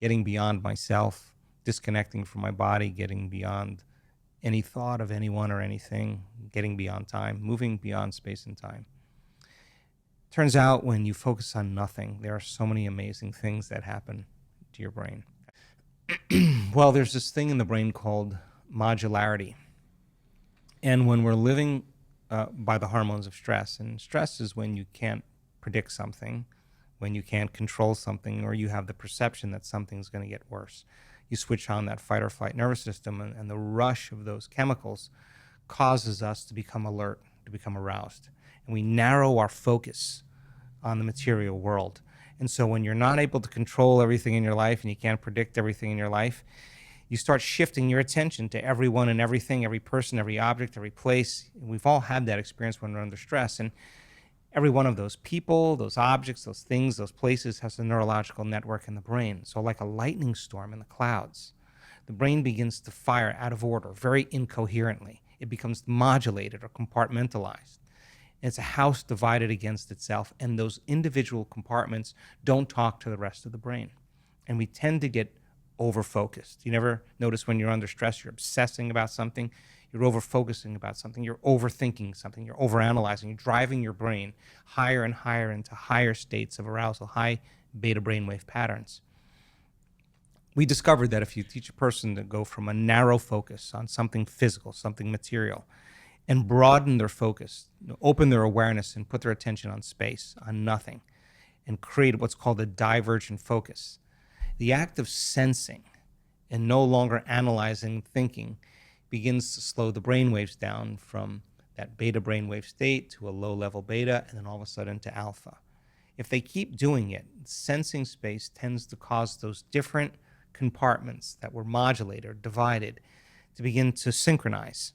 getting beyond myself, disconnecting from my body, getting beyond any thought of anyone or anything, getting beyond time, moving beyond space and time. Turns out when you focus on nothing, there are so many amazing things that happen to your brain. Well, there's this thing in the brain called modularity. And when we're living by the hormones of stress, and stress is when you can't predict something, when you can't control something, or you have the perception that something's going to get worse. You switch on that fight or flight nervous system, and the rush of those chemicals causes us to become alert, to become aroused. And we narrow our focus on the material world. And so when you're not able to control everything in your life and you can't predict everything in your life, you start shifting your attention to everyone and everything, every person, every object, every place. We've all had that experience when we're under stress. And every one of those people, those objects, those things, those places has a neurological network in the brain. So like a lightning storm in the clouds, the brain begins to fire out of order, very incoherently. It becomes modulated or compartmentalized. It's a house divided against itself, and those individual compartments don't talk to the rest of the brain. And we tend to get over-focused. You never notice when you're under stress, you're obsessing about something, you're over-focusing about something, you're overthinking something, you're overanalyzing, you're driving your brain higher and higher into higher states of arousal, high beta brainwave patterns. We discovered that if you teach a person to go from a narrow focus on something physical, something material, and broaden their focus, open their awareness and put their attention on space, on nothing, and create what's called a divergent focus. The act of sensing and no longer analyzing, thinking, begins to slow the brain waves down from that beta brainwave state to a low-level beta, and then all of a sudden to alpha. If they keep doing it, sensing space tends to cause those different compartments that were modulated or divided to begin to synchronize.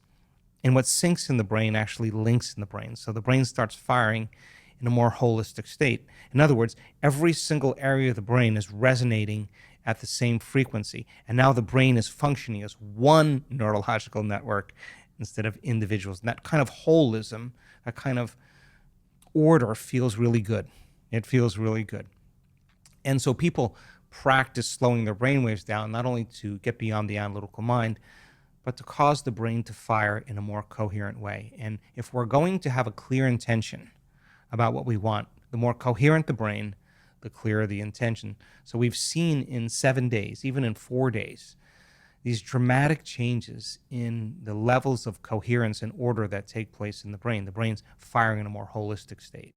And what syncs in the brain actually links in the brain. So the brain starts firing in a more holistic state. In other words, every single area of the brain is resonating at the same frequency. And now the brain is functioning as one neurological network instead of individuals. And that kind of holism, that kind of order feels really good. It feels really good. And so people practice slowing their brain waves down, not only to get beyond the analytical mind, but to cause the brain to fire in a more coherent way. And if we're going to have a clear intention about what we want, the more coherent the brain, the clearer the intention. So we've seen in 7 days, even in 4 days, these dramatic changes in the levels of coherence and order that take place in the brain. The brain's firing in a more holistic state.